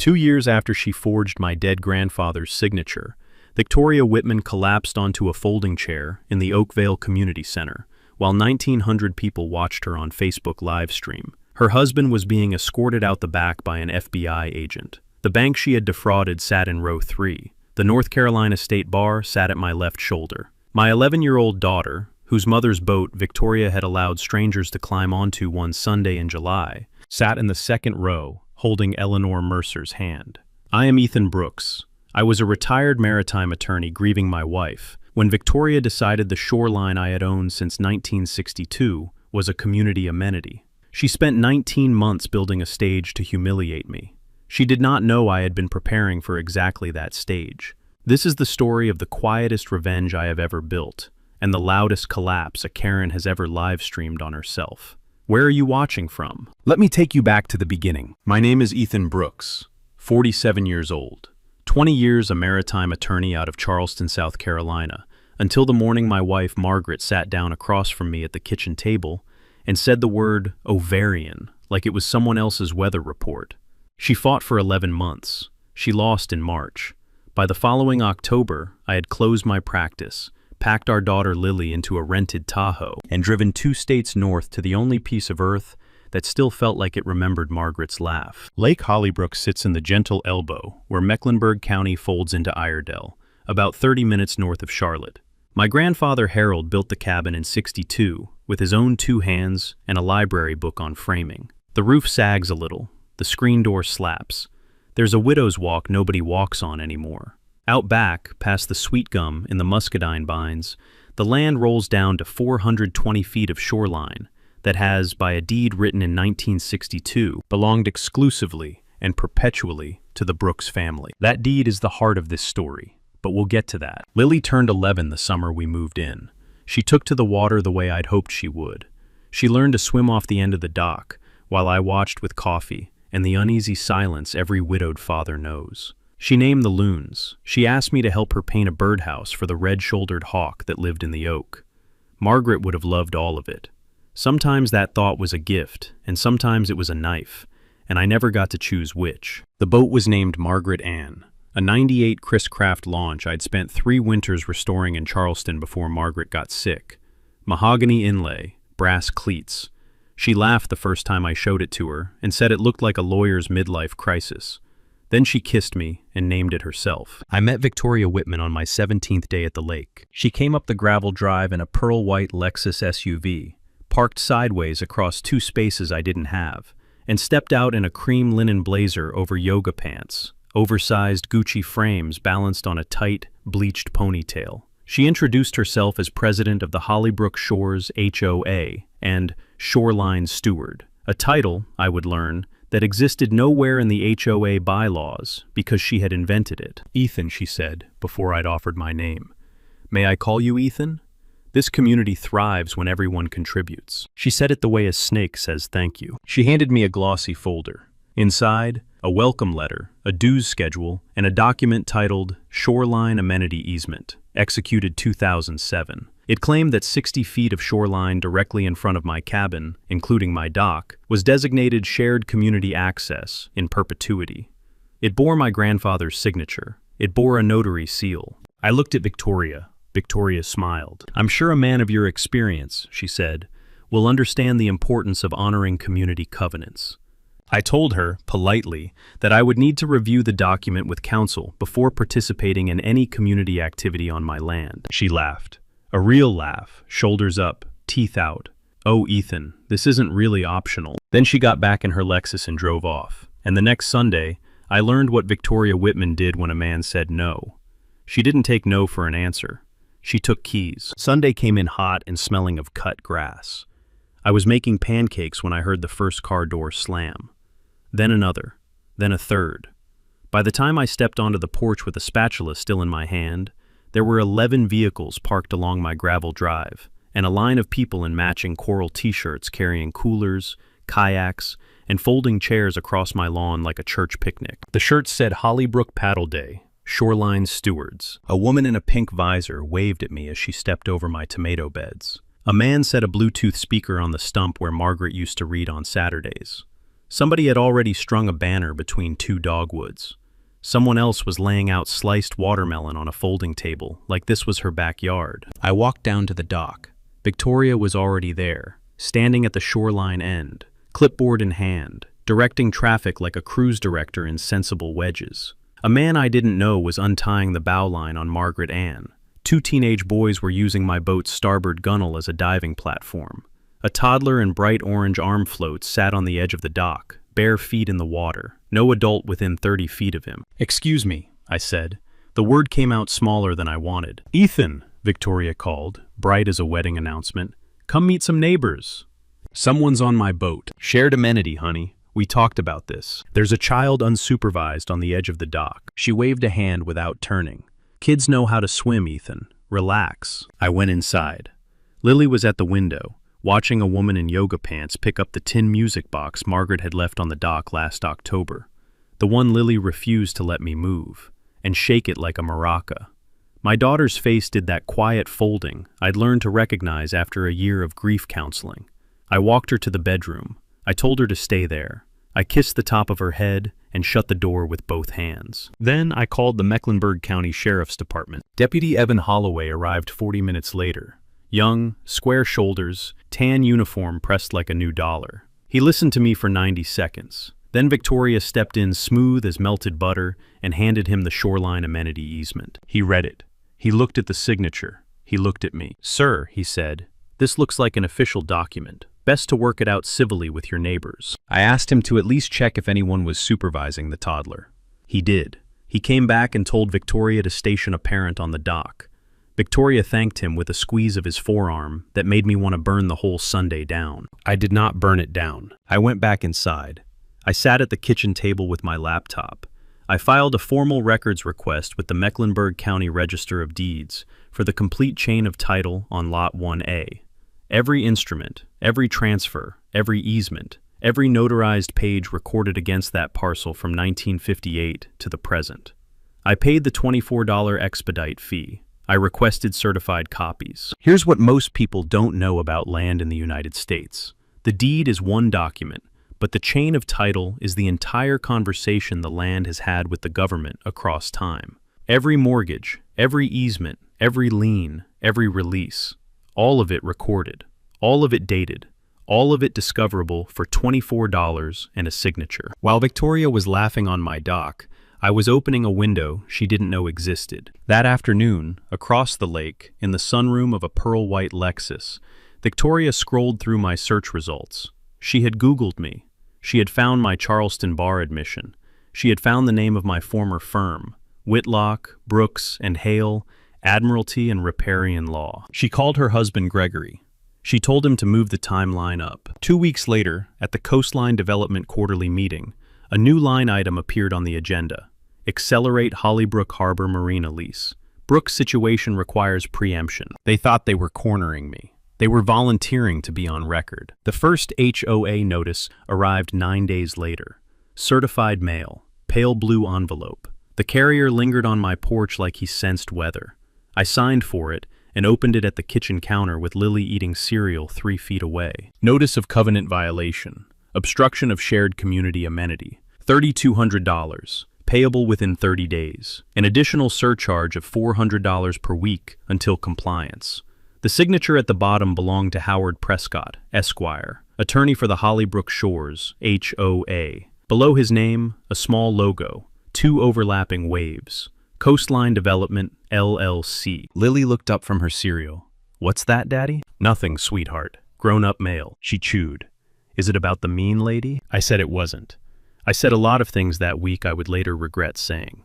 2 years after she forged my dead grandfather's signature, Victoria Whitman collapsed onto a folding chair in the Oakvale Community Center, while 1,900 people watched her on Facebook live stream. Her husband was being escorted out the back by an FBI agent. The bank she had defrauded sat in row 3. The North Carolina State Bar sat at my left shoulder. My 11-year-old daughter, whose mother's boat Victoria had allowed strangers to climb onto one Sunday in July, sat in the second row, holding Eleanor Mercer's hand. I am Ethan Brooks. I was a retired maritime attorney grieving my wife when Victoria decided the Shoreline I had owned since 1962 was a community amenity. She spent 19 months building a stage to humiliate me. She did not know I had been preparing for exactly that stage. This is the story of the quietest revenge I have ever built, and the loudest collapse a Karen has ever live-streamed on herself. Where are you watching from? Let me take you back to the beginning. My name is Ethan Brooks, 47 years old. 20 years a maritime attorney out of Charleston, South Carolina, until the morning my wife Margaret sat down across from me at the kitchen table and said the word ovarian like it was someone else's weather report. She fought for 11 months. She lost in March. By the following October, I had closed my practice, packed our daughter Lily into a rented Tahoe, and driven 2 states north to the only piece of earth that still felt like it remembered Margaret's laugh. Lake Hollybrook sits in the gentle elbow where Mecklenburg County folds into Iredell, about 30 minutes north of Charlotte. My grandfather Harold built the cabin in '62 with his own 2 hands and a library book on framing. The roof sags a little, the screen door slaps. There's a widow's walk nobody walks on anymore. Out back, past the sweet gum in the muscadine vines, the land rolls down to 420 feet of shoreline that has, by a deed written in 1962, belonged exclusively and perpetually to the Brooks family. That deed is the heart of this story, but we'll get to that. Lily turned 11 the summer we moved in. She took to the water the way I'd hoped she would. She learned to swim off the end of the dock, while I watched with coffee and the uneasy silence every widowed father knows. She named the loons. She asked me to help her paint a birdhouse for the red-shouldered hawk that lived in the oak. Margaret would have loved all of it. Sometimes that thought was a gift, and sometimes it was a knife, and I never got to choose which. The boat was named Margaret Ann, a '98 Chris Craft launch I'd spent 3 winters restoring in Charleston before Margaret got sick. Mahogany inlay, brass cleats. She laughed the first time I showed it to her and said it looked like a lawyer's midlife crisis. Then she kissed me and named it herself. I met Victoria Whitman on my 17th day at the lake. She came up the gravel drive in a pearl-white Lexus SUV, parked sideways across 2 spaces I didn't have, and stepped out in a cream linen blazer over yoga pants, oversized Gucci frames balanced on a tight, bleached ponytail. She introduced herself as president of the Hollybrook Shores HOA and Shoreline Steward, a title, I would learn, that existed nowhere in the HOA bylaws because she had invented it. Ethan, she said, before I'd offered my name. May I call you Ethan? This community thrives when everyone contributes. She said it the way a snake says thank you. She handed me a glossy folder. Inside, a welcome letter, a dues schedule, and a document titled Shoreline Amenity Easement, executed 2007. It claimed that 60 feet of shoreline directly in front of my cabin, including my dock, was designated shared community access in perpetuity. It bore my grandfather's signature. It bore a notary seal. I looked at Victoria. Victoria smiled. I'm sure a man of your experience, she said, will understand the importance of honoring community covenants. I told her, politely, that I would need to review the document with counsel before participating in any community activity on my land. She laughed. A real laugh, shoulders up, teeth out. Oh, Ethan, this isn't really optional. Then she got back in her Lexus and drove off. And the next Sunday, I learned what Victoria Whitman did when a man said no. She didn't take no for an answer. She took keys. Sunday came in hot and smelling of cut grass. I was making pancakes when I heard the first car door slam. Then another, then a third. By the time I stepped onto the porch with a spatula still in my hand, there were 11 vehicles parked along my gravel drive, and a line of people in matching coral t-shirts carrying coolers, kayaks, and folding chairs across my lawn like a church picnic. The shirts said Hollybrook Paddle Day, Shoreline Stewards. A woman in a pink visor waved at me as she stepped over my tomato beds. A man set a Bluetooth speaker on the stump where Margaret used to read on Saturdays. Somebody had already strung a banner between two dogwoods. Someone else was laying out sliced watermelon on a folding table, like this was her backyard. I walked down to the dock. Victoria was already there, standing at the shoreline end, clipboard in hand, directing traffic like a cruise director in sensible wedges. A man I didn't know was untying the bow line on Margaret Ann. Two teenage boys were using my boat's starboard gunwale as a diving platform. A toddler in bright orange arm floats sat on the edge of the dock, bare feet in the water, no adult within 30 feet of him. "Excuse me," I said. The word came out smaller than I wanted. "Ethan," Victoria called, bright as a wedding announcement. "Come meet some neighbors." "Someone's on my boat." "Shared amenity, honey. We talked about this. There's a child unsupervised on the edge of the dock." She waved a hand without turning. "Kids know how to swim, Ethan. Relax." I went inside. Lily was at the window, watching a woman in yoga pants pick up the tin music box Margaret had left on the dock last October. The one Lily refused to let me move, and shake it like a maraca. My daughter's face did that quiet folding I'd learned to recognize after a year of grief counseling. I walked her to the bedroom. I told her to stay there. I kissed the top of her head and shut the door with both hands. Then I called the Mecklenburg County Sheriff's Department. Deputy Evan Holloway arrived 40 minutes later. Young, square shoulders, tan uniform pressed like a new dollar. He listened to me for 90 seconds. Then Victoria stepped in smooth as melted butter and handed him the shoreline amenity easement. He read it. He looked at the signature. He looked at me. "Sir," he said, "this looks like an official document. Best to work it out civilly with your neighbors." I asked him to at least check if anyone was supervising the toddler. He did. He came back and told Victoria to station a parent on the dock. Victoria thanked him with a squeeze of his forearm that made me want to burn the whole Sunday down. I did not burn it down. I went back inside. I sat at the kitchen table with my laptop. I filed a formal records request with the Mecklenburg County Register of Deeds for the complete chain of title on Lot 1A. Every instrument, every transfer, every easement, every notarized page recorded against that parcel from 1958 to the present. I paid the $24 expedite fee. I requested certified copies. Here's what most people don't know about land in the United States. The deed is one document, but the chain of title is the entire conversation the land has had with the government across time. Every mortgage, every easement, every lien, every release, all of it recorded, all of it dated, all of it discoverable for $24 and a signature. While Victoria was laughing on my dock, I was opening a window she didn't know existed. That afternoon, across the lake, in the sunroom of a pearl-white Lexus, Victoria scrolled through my search results. She had Googled me. She had found my Charleston bar admission. She had found the name of my former firm, Whitlock, Brooks, and Hale, Admiralty and Riparian Law. She called her husband Gregory. She told him to move the timeline up. 2 weeks later, at the Coastline Development Quarterly Meeting, a new line item appeared on the agenda. Accelerate Hollybrook Harbor Marina lease. Brooks' situation requires preemption. They thought they were cornering me. They were volunteering to be on record. The first HOA notice arrived 9 days later. Certified mail, pale blue envelope. The carrier lingered on my porch like he sensed weather. I signed for it and opened it at the kitchen counter with Lily eating cereal 3 feet away. Notice of covenant violation. Obstruction of shared community amenity. $3,200. Payable within 30 days. An additional surcharge of $400 per week until compliance. The signature at the bottom belonged to Howard Prescott, Esquire, attorney for the Hollybrook Shores, HOA. Below his name, a small logo, 2 overlapping waves. Coastline Development, LLC. Lily looked up from her cereal. "What's that, Daddy?" "Nothing, sweetheart. Grown-up male." She chewed. "Is it about the mean lady?" I said it wasn't. I said a lot of things that week I would later regret saying.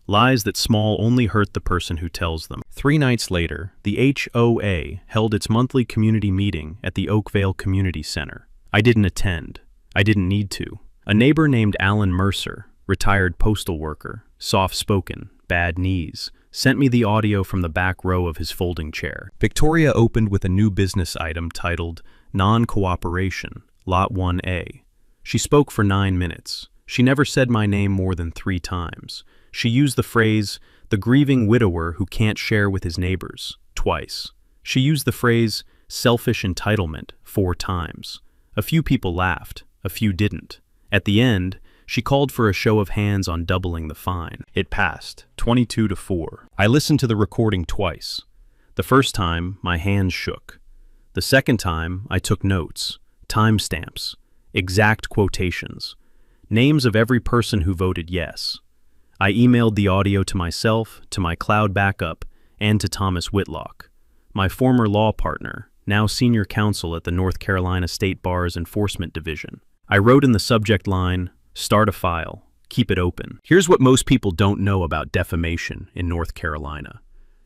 Lies that small only hurt the person who tells them. 3 nights later, the HOA held its monthly community meeting at the Oakvale Community Center. I didn't attend. I didn't need to. A neighbor named Alan Mercer, retired postal worker, soft-spoken, bad knees, sent me the audio from the back row of his folding chair. Victoria opened with a new business item titled Non-Cooperation, Lot 1A. She spoke for 9 minutes. She never said my name more than 3 times. She used the phrase, the grieving widower who can't share with his neighbors, twice. She used the phrase, selfish entitlement, 4 times. A few people laughed, a few didn't. At the end, she called for a show of hands on doubling the fine. It passed, 22-4. I listened to the recording twice. The first time, my hands shook. The second time, I took notes, timestamps, exact quotations, names of every person who voted yes. I emailed the audio to myself, to my cloud backup, and to Thomas Whitlock, my former law partner, now senior counsel at the North Carolina State Bar's Enforcement Division. I wrote in the subject line, "Start a file, keep it open." Here's what most people don't know about defamation in North Carolina.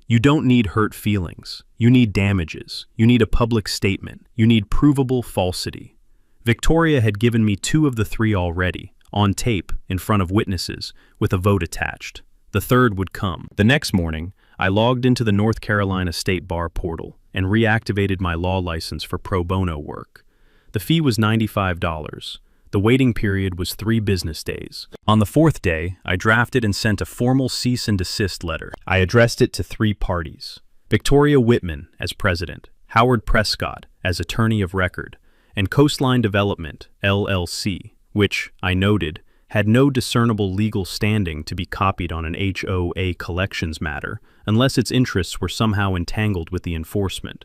You don't need hurt feelings. You need damages. You need a public statement. You need provable falsity. Victoria had given me 2 of the 3 already, on tape, in front of witnesses, with a vote attached. The third would come. The next morning, I logged into the North Carolina State Bar portal and reactivated my law license for pro bono work. The fee was $95. The waiting period was 3 business days. On the 4th day, I drafted and sent a formal cease and desist letter. I addressed it to 3 parties: Victoria Whitman as president, Howard Prescott as attorney of record, and Coastline Development, LLC, which, I noted, had no discernible legal standing to be copied on an HOA collections matter unless its interests were somehow entangled with the enforcement,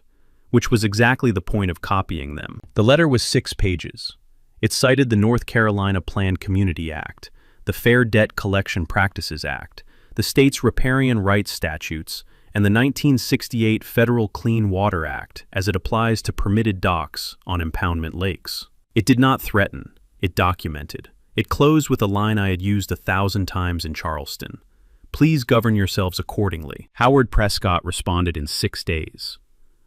which was exactly the point of copying them. The letter was 6 pages. It cited the North Carolina Planned Community Act, the Fair Debt Collection Practices Act, the state's riparian rights statutes, and the 1968 Federal Clean Water Act as it applies to permitted docks on impoundment lakes. It did not threaten, it documented. It closed with a line I had used 1,000 times in Charleston. "Please govern yourselves accordingly." Howard Prescott responded in 6 days.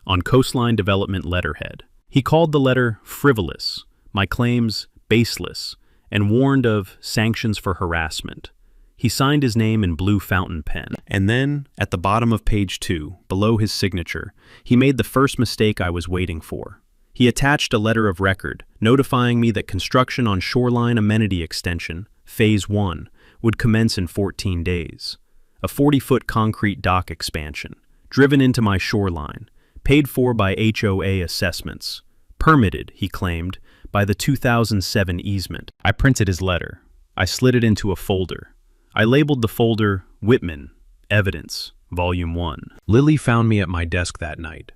On Coastline Development letterhead, he called the letter frivolous, my claims baseless, and warned of sanctions for harassment. He signed his name in blue fountain pen. And then, at the bottom of page 2, below his signature, he made the first mistake I was waiting for. He attached a letter of record, notifying me that construction on Shoreline Amenity Extension, Phase 1, would commence in 14 days. A 40-foot concrete dock expansion, driven into my shoreline, paid for by HOA assessments, permitted, he claimed, by the 2007 easement. I printed his letter. I slid it into a folder. I labeled the folder Whitman, Evidence, Volume 1. Lily found me at my desk that night.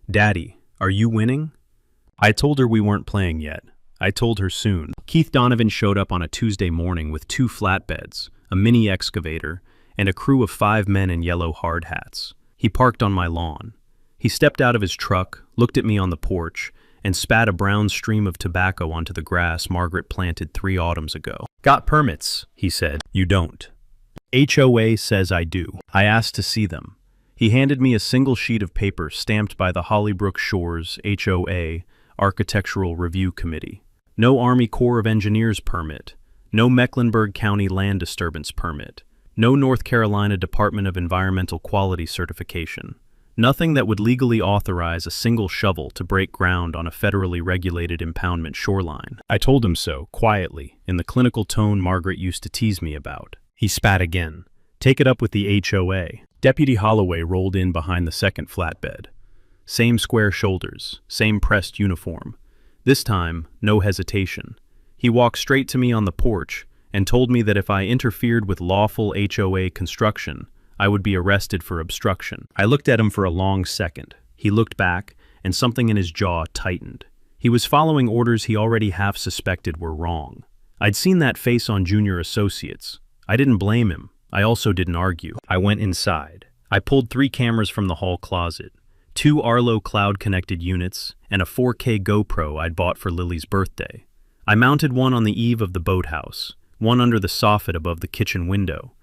"Daddy, are you winning?" I told her we weren't playing yet. I told her soon. Keith Donovan showed up on a Tuesday morning with 2 flatbeds, a mini excavator, and a crew of 5 men in yellow hard hats. He parked on my lawn. He stepped out of his truck, looked at me on the porch, and spat a brown stream of tobacco onto the grass Margaret planted 3 autumns ago. "Got permits," he said. "You don't." "HOA says I do." I asked to see them. He handed me a single sheet of paper stamped by the Hollybrook Shores HOA Architectural Review Committee. No Army Corps of Engineers permit. No Mecklenburg County Land Disturbance permit. No North Carolina Department of Environmental Quality certification. Nothing that would legally authorize a single shovel to break ground on a federally regulated impoundment shoreline. I told him so, quietly, in the clinical tone Margaret used to tease me about. He spat again. "Take it up with the HOA." Deputy Holloway rolled in behind the second flatbed. Same square shoulders, same pressed uniform. This time, no hesitation. He walked straight to me on the porch and told me that if I interfered with lawful HOA construction, I would be arrested for obstruction. I looked at him for a long second. He looked back, and something in his jaw tightened. He was following orders he already half suspected were wrong. I'd seen that face on junior associates. I didn't blame him. I also didn't argue. I went inside. I pulled 3 cameras from the hall closet, 2 Arlo cloud-connected units, and a 4K GoPro I'd bought for Lily's birthday. I mounted one on the eave of the boathouse, one under the soffit above the kitchen window,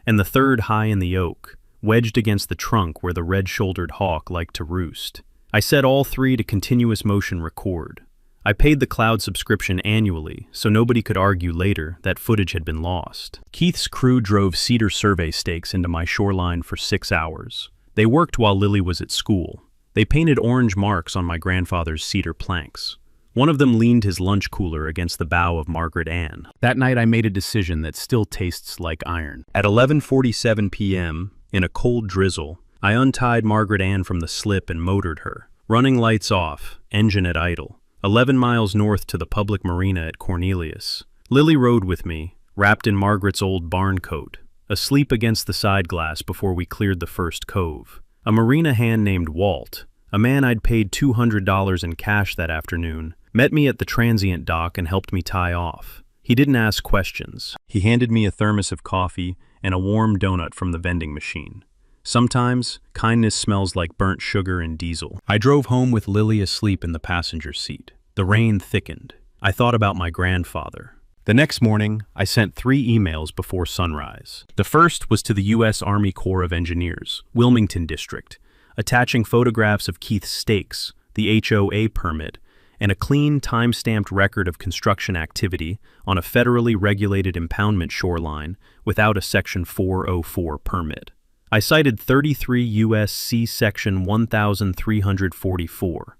and the third high in the oak, wedged against the trunk where the red-shouldered hawk liked to roost. I set all 3 to continuous motion record. I paid the cloud subscription annually, so nobody could argue later that footage had been lost. Keith's crew drove cedar survey stakes into my shoreline for 6 hours. They worked while Lily was at school. They painted orange marks on my grandfather's cedar planks. One of them leaned his lunch cooler against the bow of Margaret Ann. That night I made a decision that still tastes like iron. At 11:47 p.m., in a cold drizzle, I untied Margaret Ann from the slip and motored her, running lights off, engine at idle, 11 miles north to the public marina at Cornelius. Lily rode with me, wrapped in Margaret's old barn coat, asleep against the side glass before we cleared the first cove. A marina hand named Walt, a man I'd paid $200 in cash that afternoon, met me at the transient dock and helped me tie off. He didn't ask questions. He handed me a thermos of coffee and a warm donut from the vending machine. Sometimes, kindness smells like burnt sugar and diesel. I drove home with Lily asleep in the passenger seat. The rain thickened. I thought about my grandfather. The next morning, I sent 3 emails before sunrise. The first was to the U.S. Army Corps of Engineers, Wilmington District, attaching photographs of Keith's stakes, the HOA permit, and a clean, time-stamped record of construction activity on a federally regulated impoundment shoreline without a Section 404 permit. I cited 33 U.S.C. Section 1344.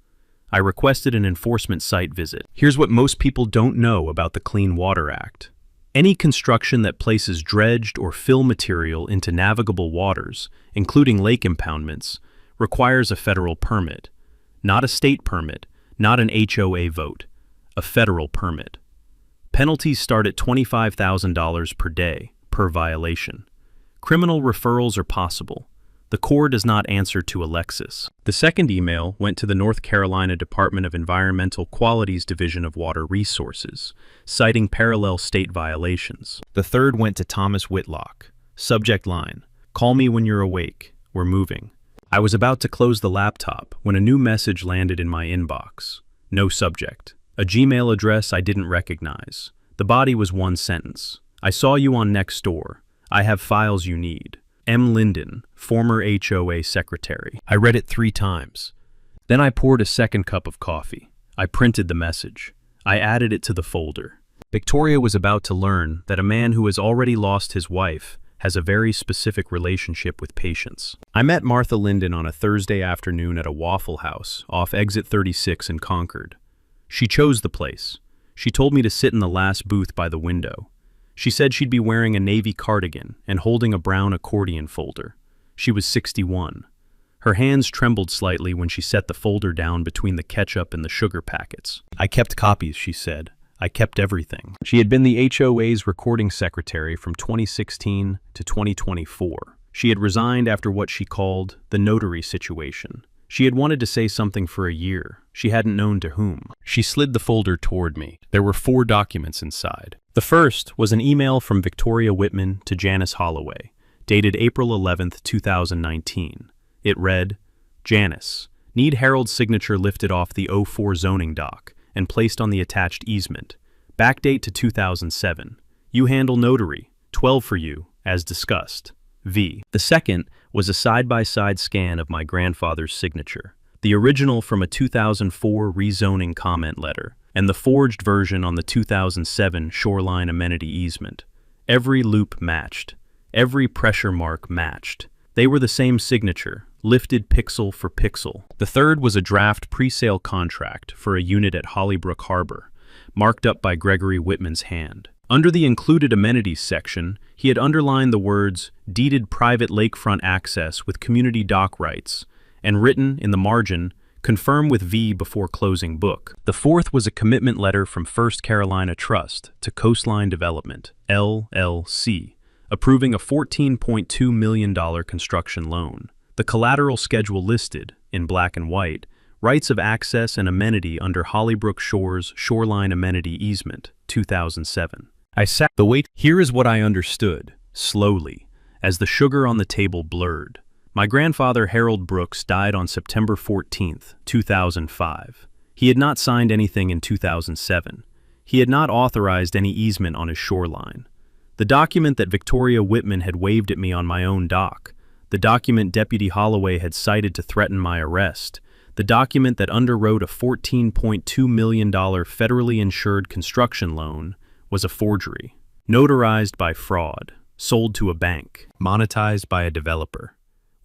I requested an enforcement site visit. Here's what most people don't know about the Clean Water Act. Any construction that places dredged or fill material into navigable waters, including lake impoundments, requires a federal permit. Not a state permit, not an HOA vote, a federal permit. Penalties start at $25,000 per day, per violation. Criminal referrals are possible. The Corps does not answer to Alexis. The second email went to the North Carolina Department of Environmental Quality's Division of Water Resources, citing parallel state violations. The third went to Thomas Whitlock. Subject line: "Call me when you're awake. We're moving." I was about to close the laptop when a new message landed in my inbox. No subject. A Gmail address I didn't recognize. The body was one sentence. "I saw you on Nextdoor. I have files you need. M. Linden, former HOA secretary." I read it 3 times. Then I poured a second cup of coffee. I printed the message. I added it to the folder. Victoria was about to learn that a man who has already lost his wife has a very specific relationship with patience. I met Martha Linden on a Thursday afternoon at a Waffle House off Exit 36 in Concord. She chose the place. She told me to sit in the last booth by the window. She said she'd be wearing a navy cardigan and holding a brown accordion folder. She was 61. Her hands trembled slightly when she set the folder down between the ketchup and the sugar packets. "I kept copies," she said. "I kept everything." She had been the HOA's recording secretary from 2016 to 2024. She had resigned after what she called the notary situation. She had wanted to say something for a year. She hadn't known to whom. She slid the folder toward me. There were 4 documents inside. The first was an email from Victoria Whitman to Janice Holloway, dated April 11th, 2019. It read, "Janice, need Harold's signature lifted off the 04 zoning doc and placed on the attached easement. Backdate to 2007. You handle notary. 12 for you, as discussed. V." The second was a side-by-side scan of my grandfather's signature, the original from a 2004 rezoning comment letter, and the forged version on the 2007 Shoreline amenity easement. Every loop matched. Every pressure mark matched. They were the same signature, lifted pixel for pixel. The third was a draft pre-sale contract for a unit at Hollybrook Harbor, marked up by Gregory Whitman's hand. Under the included amenities section, he had underlined the words, "deeded private lakefront access with community dock rights," and written in the margin, "confirm with V before closing book." The fourth was a commitment letter from First Carolina Trust to Coastline Development, LLC, approving a $14.2 million construction loan. The collateral schedule listed, in black and white, rights of access and amenity under Hollybrook Shores Shoreline Amenity Easement, 2007. I sat the wait. Here is what I understood, slowly, as the sugar on the table blurred. My grandfather Harold Brooks died on September 14th, 2005. He had not signed anything in 2007. He had not authorized any easement on his shoreline. The document that Victoria Whitman had waved at me on my own dock, the document Deputy Holloway had cited to threaten my arrest, the document that underwrote a $14.2 million federally insured construction loan, was a forgery. Notarized by fraud, sold to a bank, monetized by a developer,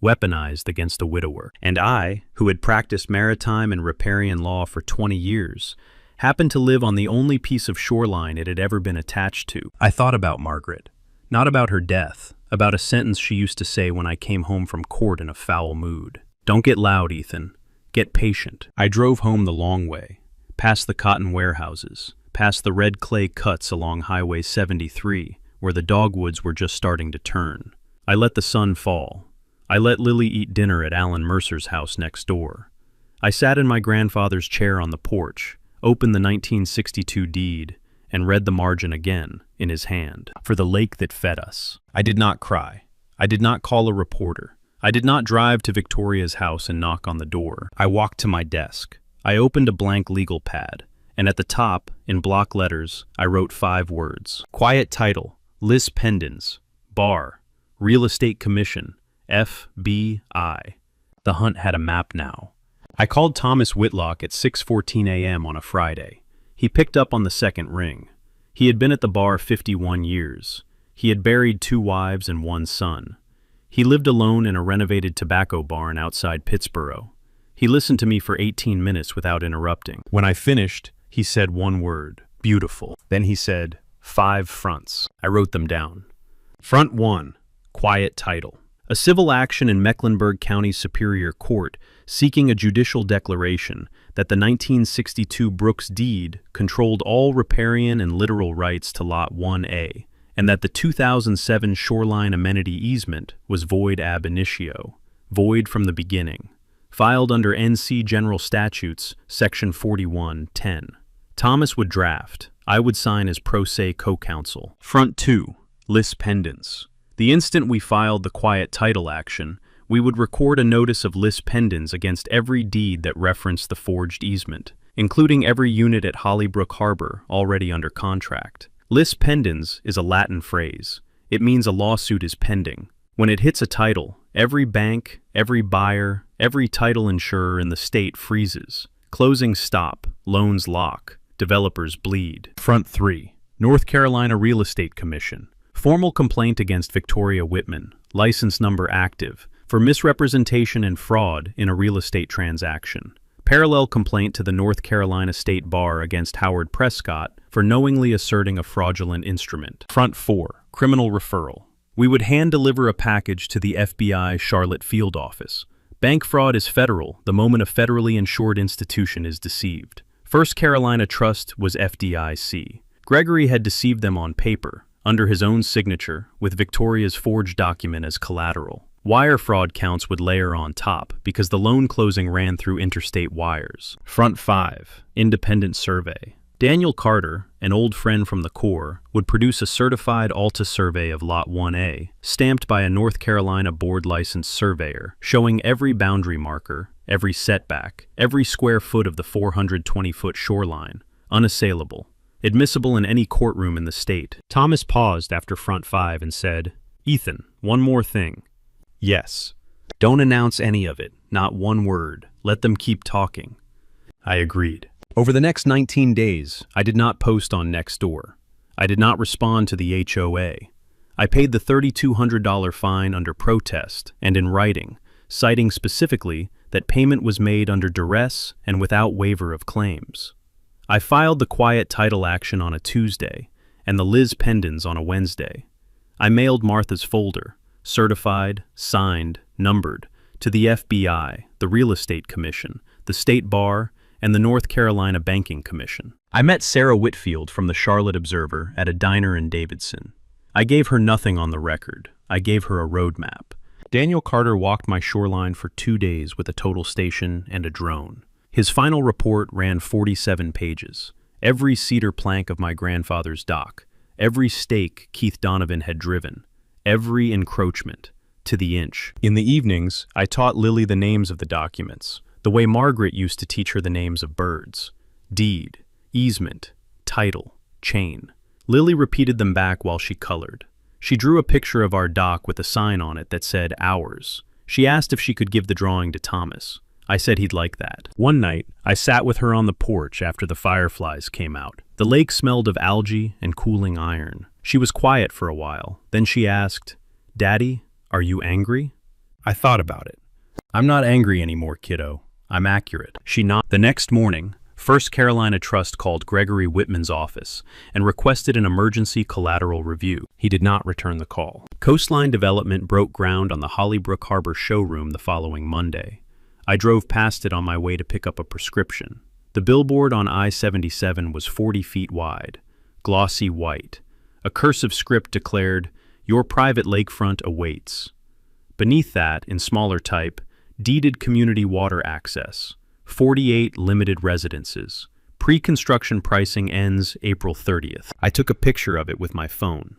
weaponized against a widower. And I, who had practiced maritime and riparian law for 20 years, happened to live on the only piece of shoreline it had ever been attached to. I thought about Margaret, not about her death, about a sentence she used to say when I came home from court in a foul mood. "Don't get loud, Ethan. Get patient." I drove home the long way, past the cotton warehouses, past the red clay cuts along Highway 73, where the dogwoods were just starting to turn. I let the sun fall. I let Lily eat dinner at Alan Mercer's house next door. I sat in my grandfather's chair on the porch, opened the 1962 deed, and read the margin again in his hand. For the lake that fed us. I did not cry. I did not call a reporter. I did not drive to Victoria's house and knock on the door. I walked to my desk. I opened a blank legal pad, and at the top, in block letters, I wrote 5 words. Quiet title, Lis Pendens, Bar, Real Estate Commission, FBI. The hunt had a map now. I called Thomas Whitlock at 6:14 a.m. on a Friday. He picked up on the second ring. He had been at the bar 51 years. He had buried 2 wives and 1 son. He lived alone in a renovated tobacco barn outside Pittsburgh. He listened to me for 18 minutes without interrupting. When I finished, he said 1 word, beautiful. Then he said, 5 fronts. I wrote them down. Front 1, quiet title. A civil action in Mecklenburg County Superior Court seeking a judicial declaration that the 1962 Brooks deed controlled all riparian and littoral rights to Lot 1A, and that the 2007 Shoreline amenity easement was void ab initio, void from the beginning, filed under NC General Statutes, Section 4110. Thomas would draft. I would sign as pro se co-counsel. Front 2, lis pendens. The instant we filed the quiet title action, we would record a notice of lis pendens against every deed that referenced the forged easement, including every unit at Hollybrook Harbor already under contract. Lis pendens is a Latin phrase. It means a lawsuit is pending. When it hits a title, every bank, every buyer, every title insurer in the state freezes. Closings stop, loans lock, developers bleed. Front 3, North Carolina Real Estate Commission. Formal complaint against Victoria Whitman, license number active, for misrepresentation and fraud in a real estate transaction. Parallel complaint to the North Carolina State Bar against Howard Prescott for knowingly asserting a fraudulent instrument. Front 4, criminal referral. We would hand-deliver a package to the FBI Charlotte field office. Bank fraud is federal the moment a federally insured institution is deceived. First Carolina Trust was FDIC. Gregory had deceived them on paper, under his own signature, with Victoria's forged document as collateral. Wire fraud counts would layer on top because the loan closing ran through interstate wires. Front 5, independent survey. Daniel Carter, an old friend from the Corps, would produce a certified Alta survey of Lot 1A, stamped by a North Carolina board-licensed surveyor, showing every boundary marker, every setback, every square foot of the 420-foot shoreline, unassailable, admissible in any courtroom in the state. Thomas paused after Front 5 and said, "Ethan, one more thing." "Yes." "Don't announce any of it, not one word. Let them keep talking." I agreed. Over the next 19 days, I did not post on Nextdoor. I did not respond to the HOA. I paid the $3,200 fine under protest and in writing, citing specifically that payment was made under duress and without waiver of claims. I filed the quiet title action on a Tuesday and the lis pendens on a Wednesday. I mailed Martha's folder, certified, signed, numbered, to the FBI, the Real Estate Commission, the State Bar, and the North Carolina Banking Commission. I met Sarah Whitfield from the Charlotte Observer at a diner in Davidson. I gave her nothing on the record. I gave her a roadmap. Daniel Carter walked my shoreline for 2 days with a total station and a drone. His final report ran 47 pages. Every cedar plank of my grandfather's dock, every stake Keith Donovan had driven, every encroachment, to the inch. In the evenings, I taught Lily the names of the documents, the way Margaret used to teach her the names of birds. Deed, easement, title, chain. Lily repeated them back while she colored. She drew a picture of our dock with a sign on it that said ours. She asked if she could give the drawing to Thomas. I said he'd like that. One night, I sat with her on the porch after the fireflies came out. The lake smelled of algae and cooling iron. She was quiet for a while. Then she asked, "Daddy, are you angry?" I thought about it. "I'm not angry anymore, kiddo. I'm accurate." She nodded. The next morning, First Carolina Trust called Gregory Whitman's office and requested an emergency collateral review. He did not return the call. Coastline Development broke ground on the Hollybrook Harbor showroom the following Monday. I drove past it on my way to pick up a prescription. The billboard on I-77 was 40 feet wide, glossy white. A cursive script declared, "Your private lakefront awaits." Beneath that, in smaller type, deeded community water access, 48 limited residences. Pre-construction pricing ends April 30th. I took a picture of it with my phone.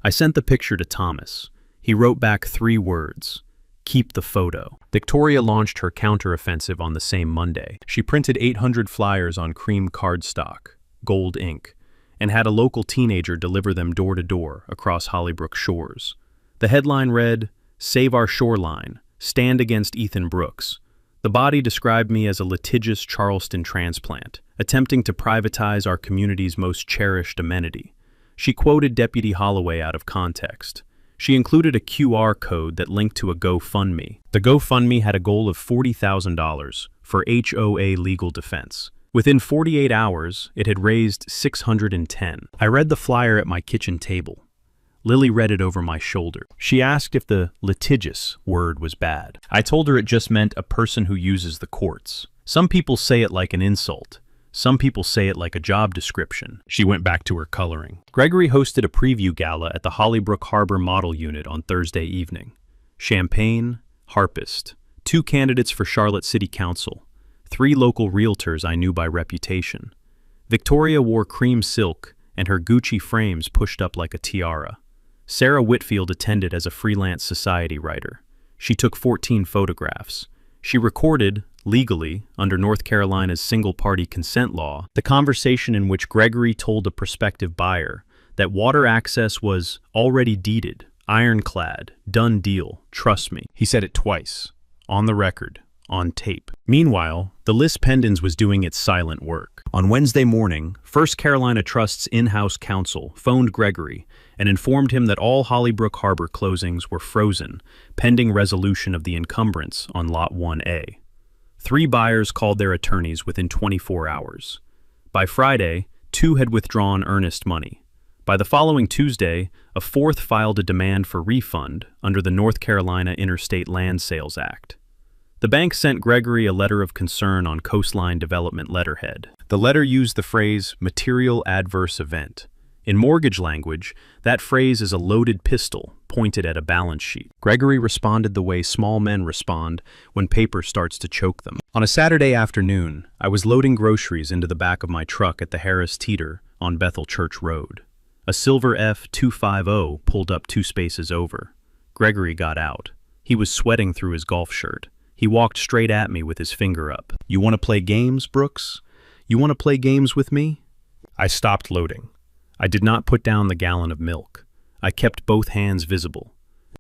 I sent the picture to Thomas. He wrote back 3 words: "Keep the photo." Victoria launched her counteroffensive on the same Monday. She printed 800 flyers on cream cardstock, gold ink, and had a local teenager deliver them door to door across Hollybrook shores. The headline read, "Save our shoreline, stand against Ethan Brooks." The body described me as a litigious Charleston transplant, attempting to privatize our community's most cherished amenity. She quoted Deputy Holloway out of context. She included a QR code that linked to a GoFundMe. The GoFundMe had a goal of $40,000 for HOA legal defense. Within 48 hours, it had raised $610. I read the flyer at my kitchen table. Lily read it over my shoulder. She asked if the litigious word was bad. I told her it just meant a person who uses the courts. Some people say it like an insult. Some people say it like a job description. She went back to her coloring. Gregory hosted a preview gala at the Hollybrook Harbor Model Unit on Thursday evening. Champagne, harpist, 2 candidates for Charlotte City Council, 3 local realtors I knew by reputation. Victoria wore cream silk and her Gucci frames pushed up like a tiara. Sarah Whitfield attended as a freelance society writer. She took 14 photographs. She recorded, legally, under North Carolina's single-party consent law, the conversation in which Gregory told a prospective buyer that water access was already deeded, ironclad, done deal, trust me. He said it twice, on the record, on tape. Meanwhile, the Lis Pendens was doing its silent work. On Wednesday morning, First Carolina Trust's in-house counsel phoned Gregory and informed him that all Hollybrook Harbor closings were frozen, pending resolution of the encumbrance on Lot 1A. 3 buyers called their attorneys within 24 hours. By Friday, 2 had withdrawn earnest money. By the following Tuesday, a 4th filed a demand for refund under the North Carolina Interstate Land Sales Act. The bank sent Gregory a letter of concern on coastline development letterhead. The letter used the phrase material adverse event. In mortgage language, that phrase is a loaded pistol pointed at a balance sheet. Gregory responded the way small men respond when paper starts to choke them. On a Saturday afternoon, I was loading groceries into the back of my truck at the Harris Teeter on Bethel Church Road. A silver F250 pulled up 2 spaces over. Gregory got out. He was sweating through his golf shirt. He walked straight at me with his finger up. "You want to play games, Brooks? You want to play games with me?" I stopped loading. I did not put down the gallon of milk. I kept both hands visible.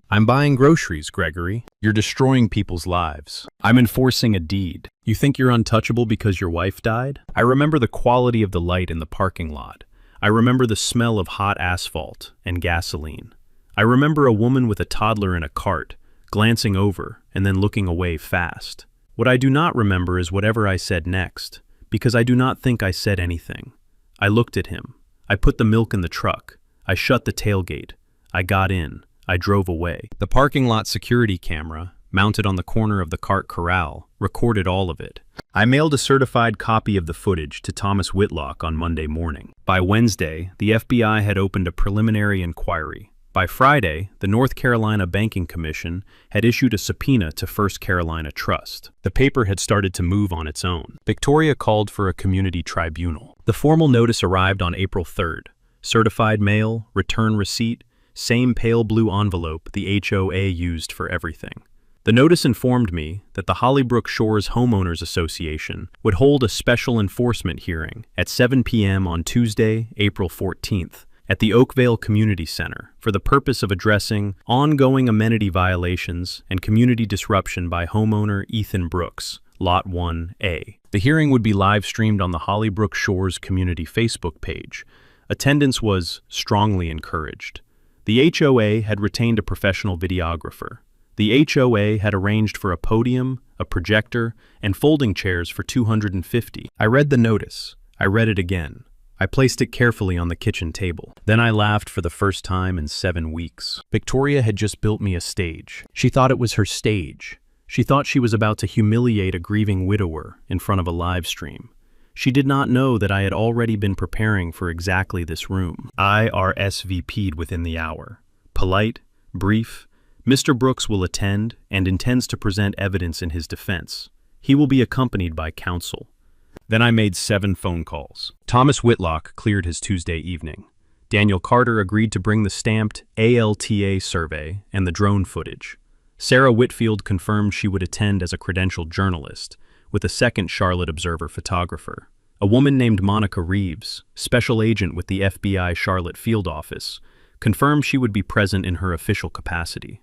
"I'm buying groceries, Gregory. You're destroying people's lives. I'm enforcing a deed. You think you're untouchable because your wife died?" I remember the quality of the light in the parking lot. I remember the smell of hot asphalt and gasoline. I remember a woman with a toddler in a cart, glancing over and then looking away fast. What I do not remember is whatever I said next, because I do not think I said anything. I looked at him. I put the milk in the truck. I shut the tailgate. I got in. I drove away. The parking lot security camera, mounted on the corner of the cart corral, recorded all of it. I mailed a certified copy of the footage to Thomas Whitlock on Monday morning. By Wednesday, the FBI had opened a preliminary inquiry. By Friday, the North Carolina Banking Commission had issued a subpoena to First Carolina Trust. The paper had started to move on its own. Victoria called for a community tribunal. The formal notice arrived on April 3rd. Certified mail, return receipt, same pale blue envelope the HOA used for everything. The notice informed me that the Hollybrook Shores Homeowners Association would hold a special enforcement hearing at 7 p.m. on Tuesday, April 14th, at the Oakvale Community Center for the purpose of addressing ongoing amenity violations and community disruption by homeowner Ethan Brooks, Lot 1A. The hearing would be live-streamed on the Hollybrook Shores Community Facebook page. Attendance was strongly encouraged. The HOA had retained a professional videographer. The HOA had arranged for a podium, a projector, and folding chairs for 250. I read the notice. I read it again. I placed it carefully on the kitchen table. Then I laughed for the first time in 7 weeks. Victoria had just built me a stage. She thought it was her stage. She thought she was about to humiliate a grieving widower in front of a live stream. She did not know that I had already been preparing for exactly this room. I RSVP'd within the hour. Polite, brief, Mr. Brooks will attend and intends to present evidence in his defense. He will be accompanied by counsel. Then I made 7 phone calls. Thomas Whitlock cleared his Tuesday evening. Daniel Carter agreed to bring the stamped ALTA survey and the drone footage. Sarah Whitfield confirmed she would attend as a credentialed journalist, with a second Charlotte Observer photographer. A woman named Monica Reeves, special agent with the FBI Charlotte field office, confirmed she would be present in her official capacity.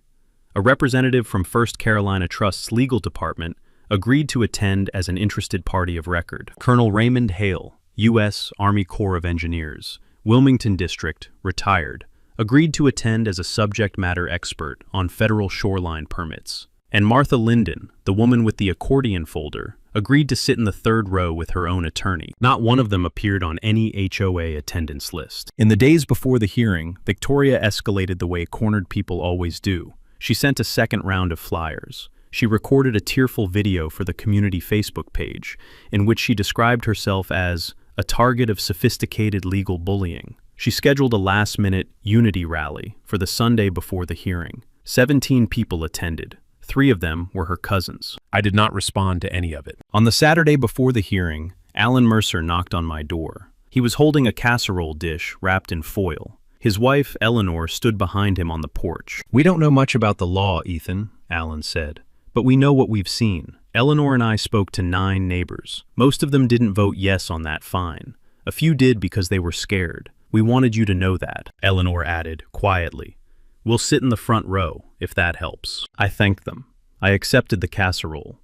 A representative from First Carolina Trust's legal department agreed to attend as an interested party of record. Colonel Raymond Hale, U.S. Army Corps of Engineers, Wilmington District, retired, agreed to attend as a subject matter expert on federal shoreline permits. And Martha Linden, the woman with the accordion folder, agreed to sit in the 3rd row with her own attorney. Not one of them appeared on any HOA attendance list. In the days before the hearing, Victoria escalated the way cornered people always do. She sent a second round of flyers. She recorded a tearful video for the community Facebook page, in which she described herself as a target of sophisticated legal bullying. She scheduled a last-minute unity rally for the Sunday before the hearing. 17 people attended. 3 of them were her cousins. I did not respond to any of it. On the Saturday before the hearing, Alan Mercer knocked on my door. He was holding a casserole dish wrapped in foil. His wife, Eleanor, stood behind him on the porch. "We don't know much about the law, Ethan," Alan said, "but we know what we've seen." Eleanor and I spoke to 9 neighbors. Most of them didn't vote yes on that fine. A few did because they were scared. "We wanted you to know that," Eleanor added, quietly. "We'll sit in the front row, if that helps." I thanked them. I accepted the casserole.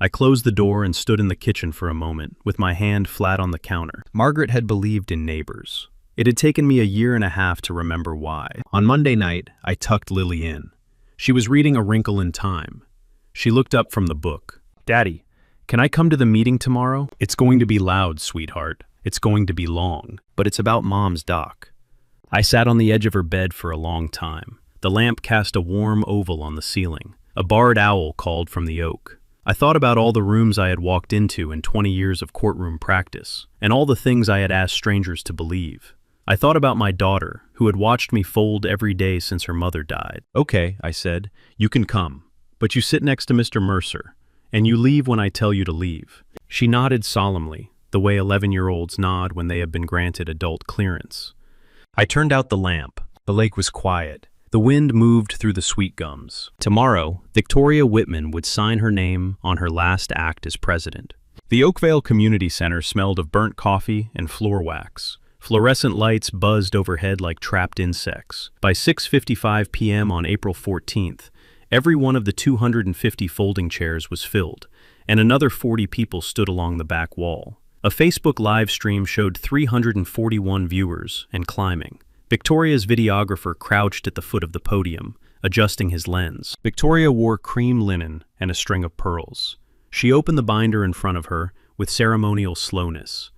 I closed the door and stood in the kitchen for a moment, with my hand flat on the counter. Margaret had believed in neighbors. It had taken me a year and a half to remember why. On Monday night, I tucked Lily in. She was reading A Wrinkle in Time. She looked up from the book. "Daddy, can I come to the meeting tomorrow?" "It's going to be loud, sweetheart. It's going to be long, but it's about Mom's doc." I sat on the edge of her bed for a long time. The lamp cast a warm oval on the ceiling. A barred owl called from the oak. I thought about all the rooms I had walked into in 20 years of courtroom practice, and all the things I had asked strangers to believe. I thought about my daughter, who had watched me fold every day since her mother died. "Okay," I said, "you can come, but you sit next to Mr. Mercer, and you leave when I tell you to leave." She nodded solemnly, the way 11-year-olds nod when they have been granted adult clearance. I turned out the lamp. The lake was quiet. The wind moved through the sweet gums. Tomorrow, Victoria Whitman would sign her name on her last act as president. The Oakvale Community Center smelled of burnt coffee and floor wax. Fluorescent lights buzzed overhead like trapped insects. By 6:55 p.m. on April 14th, every one of the 250 folding chairs was filled, and another 40 people stood along the back wall. A Facebook live stream showed 341 viewers and climbing. Victoria's videographer crouched at the foot of the podium, adjusting his lens. Victoria wore cream linen and a string of pearls. She opened the binder in front of her with ceremonial slowness.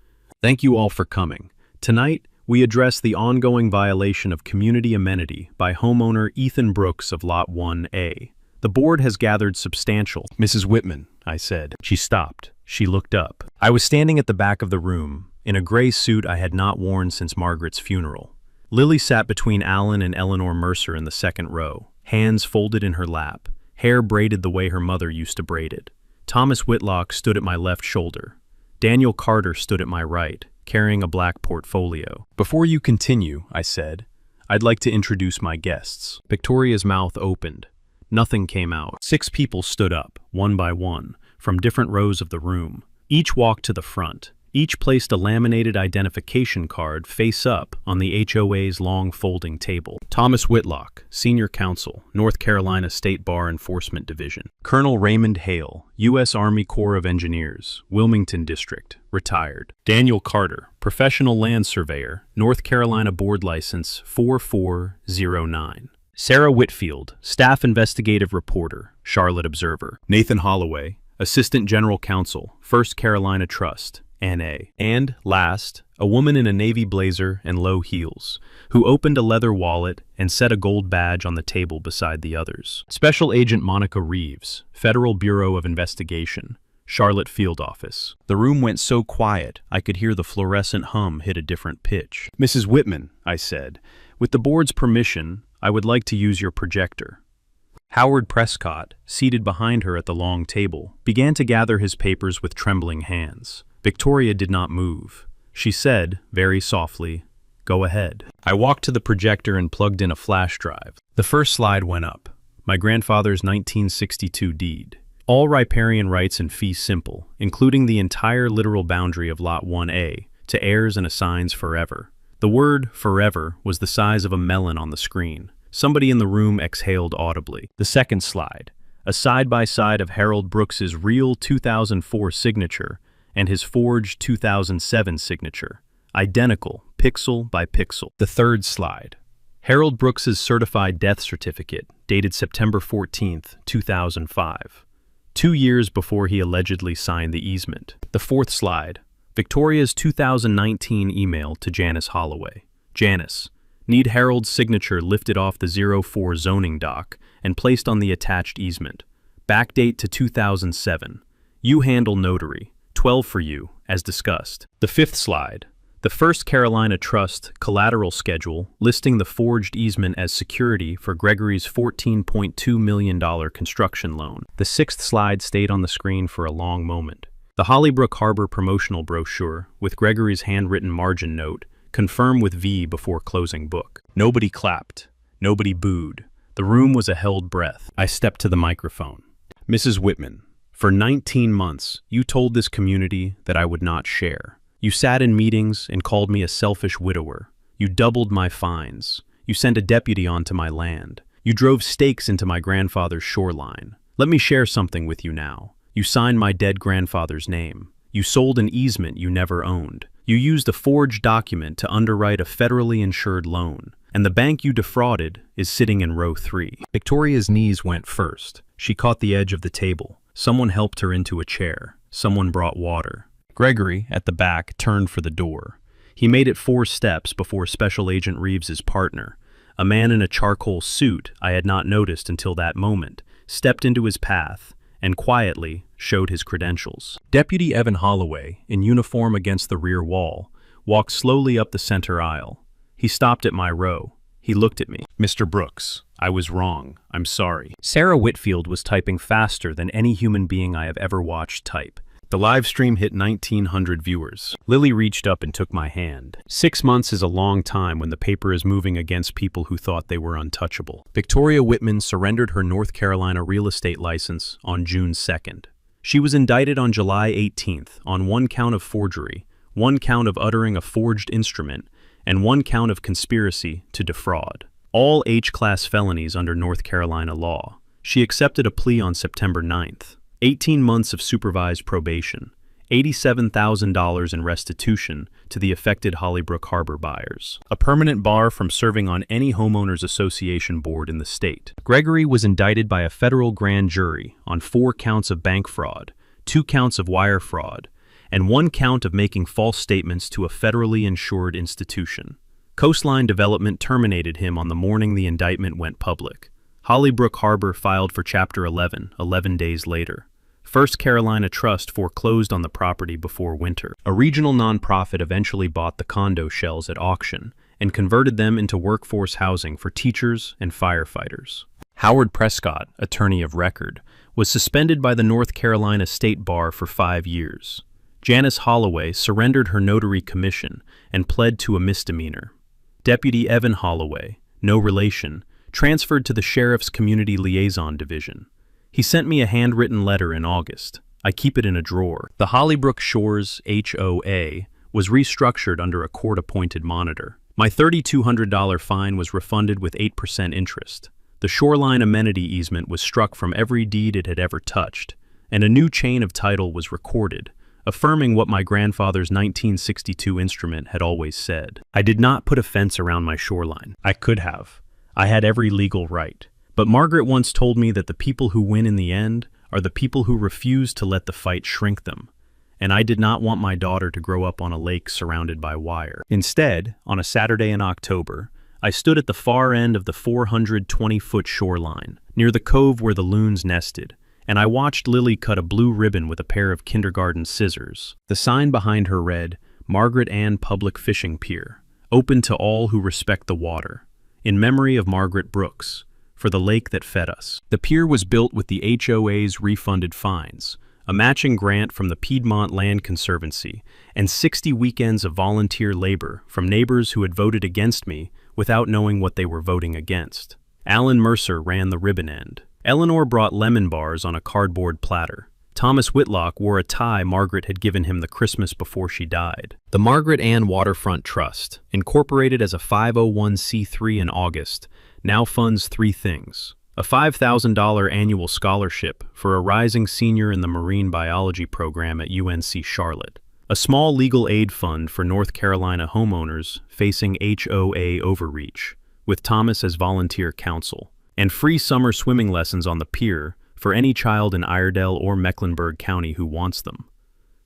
"Thank you all for coming. Tonight, we address the ongoing violation of community amenity by homeowner Ethan Brooks of Lot 1A. The board has gathered substantial—" "Mrs. Whitman," I said. She stopped. She looked up. I was standing at the back of the room, in a gray suit I had not worn since Margaret's funeral. Lily sat between Alan and Eleanor Mercer in the second row, hands folded in her lap, hair braided the way her mother used to braid it. Thomas Whitlock stood at my left shoulder. Daniel Carter stood at my right, carrying a black portfolio. "Before you continue," I said, "I'd like to introduce my guests." Victoria's mouth opened. Nothing came out. 6 people stood up, one by one, from different rows of the room. Each walked to the front. Each placed a laminated identification card face up on the HOA's long folding table. Thomas Whitlock, Senior Counsel, North Carolina State Bar Enforcement Division. Colonel Raymond Hale, U.S. Army Corps of Engineers, Wilmington District, retired. Daniel Carter, Professional Land Surveyor, North Carolina Board License 4409. Sarah Whitfield, Staff Investigative Reporter, Charlotte Observer. Nathan Holloway, Assistant General Counsel, First Carolina Trust, N.A. And, last, a woman in a navy blazer and low heels, who opened a leather wallet and set a gold badge on the table beside the others. Special Agent Monica Reeves, Federal Bureau of Investigation, Charlotte Field Office. The room went so quiet, I could hear the fluorescent hum hit a different pitch. "Mrs. Whitman," I said, "with the board's permission, I would like to use your projector." Howard Prescott, seated behind her at the long table, began to gather his papers with trembling hands. Victoria did not move. She said, very softly, "Go ahead." I walked to the projector and plugged in a flash drive. The first slide went up. My grandfather's 1962 deed. All riparian rights and fee simple, including the entire literal boundary of Lot 1A, to heirs and assigns forever. The word forever was the size of a melon on the screen. Somebody in the room exhaled audibly. The second slide, a side-by-side of Harold Brooks's real 2004 signature and his forged 2007 signature, identical, pixel by pixel. The third slide, Harold Brooks's certified death certificate, dated September 14, 2005, 2 years before he allegedly signed the easement. The fourth slide, Victoria's 2019 email to Janice Holloway. "Janice, need Harold's signature lifted off the 04 zoning doc and placed on the attached easement. Backdate to 2007. You handle notary. 12 for you, as discussed." The fifth slide, the First Carolina Trust collateral schedule listing the forged easement as security for Gregory's $14.2 million construction loan. The sixth slide stayed on the screen for a long moment. The Hollybrook Harbor promotional brochure, with Gregory's handwritten margin note, confirm with V before closing book. Nobody clapped. Nobody booed. The room was a held breath. I stepped to the microphone. "Mrs. Whitman, for 19 months, you told this community that I would not share. You sat in meetings and called me a selfish widower. You doubled my fines. You sent a deputy onto my land. You drove stakes into my grandfather's shoreline. Let me share something with you now. You signed my dead grandfather's name. You sold an easement you never owned. You used a forged document to underwrite a federally insured loan, and the bank you defrauded is sitting in row 3. Victoria's knees went first. She caught the edge of the table. Someone helped her into a chair. Someone brought water. Gregory, at the back, turned for the door. He made it 4 steps before Special Agent Reeves's partner, a man in a charcoal suit I had not noticed until that moment, stepped into his path and quietly showed his credentials. Deputy Evan Holloway, in uniform against the rear wall, walked slowly up the center aisle. He stopped at my row. He looked at me. "Mr. Brooks, I was wrong. I'm sorry." Sarah Whitfield was typing faster than any human being I have ever watched type. The live stream hit 1,900 viewers. Lily reached up and took my hand. 6 months is a long time when the paper is moving against people who thought they were untouchable. Victoria Whitman surrendered her North Carolina real estate license on June 2nd. She was indicted on July 18th on 1 count of forgery, 1 count of uttering a forged instrument, and 1 count of conspiracy to defraud. All H-class felonies under North Carolina law. She accepted a plea on September 9th. 18 months of supervised probation, $87,000 in restitution to the affected Hollybrook Harbor buyers, a permanent bar from serving on any homeowners association board in the state. Gregory was indicted by a federal grand jury on 4 counts of bank fraud, 2 counts of wire fraud, and 1 count of making false statements to a federally insured institution. Coastline Development terminated him on the morning the indictment went public. Hollybrook Harbor filed for Chapter 11, 11 days later. First Carolina Trust foreclosed on the property before winter. A regional nonprofit eventually bought the condo shells at auction and converted them into workforce housing for teachers and firefighters. Howard Prescott, attorney of record, was suspended by the North Carolina State Bar for 5 years. Janice Holloway surrendered her notary commission and pled to a misdemeanor. Deputy Evan Holloway, no relation, transferred to the Sheriff's Community Liaison Division. He sent me a handwritten letter in August. I keep it in a drawer. The Hollybrook Shores HOA was restructured under a court-appointed monitor. My $3,200 fine was refunded with 8% interest. The Shoreline amenity easement was struck from every deed it had ever touched, and a new chain of title was recorded, affirming what my grandfather's 1962 instrument had always said. I did not put a fence around my shoreline. I could have. I had every legal right. But Margaret once told me that the people who win in the end are the people who refuse to let the fight shrink them. And I did not want my daughter to grow up on a lake surrounded by wire. Instead, on a Saturday in October, I stood at the far end of the 420-foot shoreline, near the cove where the loons nested, and I watched Lily cut a blue ribbon with a pair of kindergarten scissors. The sign behind her read, "Margaret Ann Public Fishing Pier, open to all who respect the water, in memory of Margaret Brooks, for the lake that fed us." The pier was built with the HOA's refunded fines, a matching grant from the Piedmont Land Conservancy, and 60 weekends of volunteer labor from neighbors who had voted against me without knowing what they were voting against. Alan Mercer ran the ribbon end. Eleanor brought lemon bars on a cardboard platter. Thomas Whitlock wore a tie Margaret had given him the Christmas before she died. The Margaret Ann Waterfront Trust, incorporated as a 501c3 in August, now funds three things: a $5,000 annual scholarship for a rising senior in the marine biology program at UNC Charlotte, a small legal aid fund for North Carolina homeowners facing HOA overreach, with Thomas as volunteer counsel, and free summer swimming lessons on the pier for any child in Iredell or Mecklenburg County who wants them.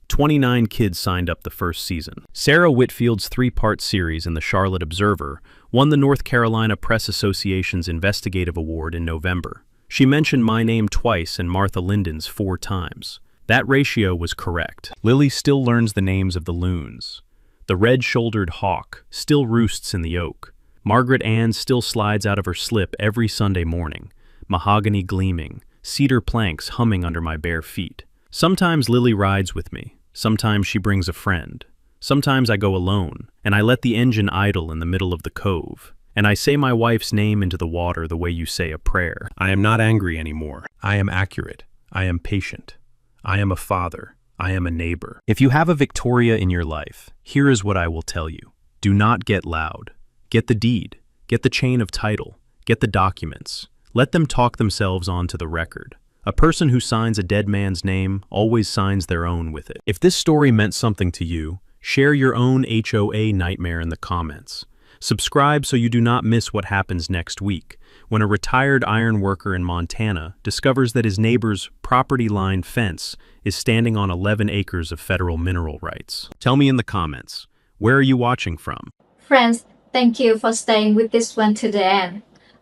29 kids signed up the first season. Sarah Whitfield's three-part series in the Charlotte Observer won the North Carolina Press Association's Investigative Award in November. She mentioned my name twice and Martha Linden's 4 times. That ratio was correct. Lily still learns the names of the loons. The red-shouldered hawk still roosts in the oak. Margaret Ann still slides out of her slip every Sunday morning, mahogany gleaming, cedar planks humming under my bare feet. Sometimes Lily rides with me. Sometimes she brings a friend. Sometimes I go alone, and I let the engine idle in the middle of the cove, and I say my wife's name into the water the way you say a prayer. I am not angry anymore. I am accurate. I am patient. I am a father. I am a neighbor. If you have a Victoria in your life, here is what I will tell you. Do not get loud. Get the deed. Get the chain of title. Get the documents. Let them talk themselves onto the record. A person who signs a dead man's name always signs their own with it. If this story meant something to you, share your own HOA nightmare in the comments. Subscribe so you do not miss what happens next week, when a retired iron worker in Montana discovers that his neighbor's property line fence is standing on 11 acres of federal mineral rights. Tell me in the comments, where are you watching from? Friends, thank you for staying with this one to the end.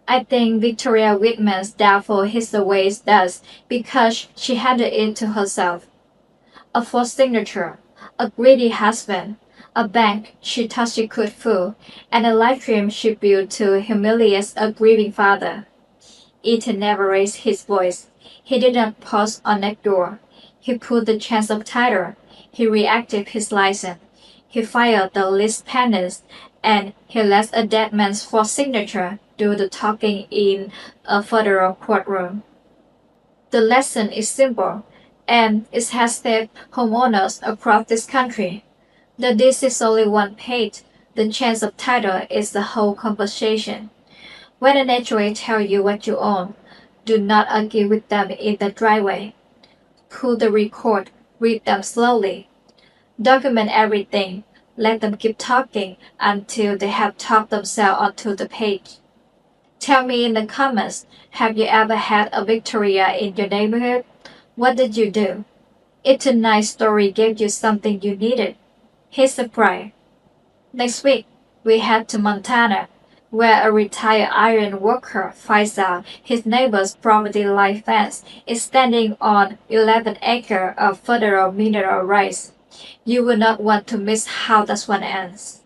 I think Victoria Whitman's downfall hits the way it does because she handed it to herself. A false signature, a greedy husband, a bank she thought she could fool, and a life dream she built to humiliate a grieving father. Ethan never raised his voice. He didn't pause on next door. He put the chance of title. He reactivated his license. He fired the list penance, and he let a dead man's false signature do the talking in a federal courtroom. The lesson is simple, and it has saved homeowners across this country. The deed is only one page. The chance of title is the whole conversation. When an HOA tells you what you own, do not argue with them in the driveway. Pull the record, read them slowly. Document everything. Let them keep talking until they have talked themselves onto the page. Tell me in the comments, have you ever had a Victoria in your neighborhood? What did you do? If tonight's story gave you something you needed, hit subscribe. Next week, we head to Montana, where a retired iron worker finds out his neighbor's property line fence is standing on 11 acres of federal mineral rights. You will not want to miss how this one ends.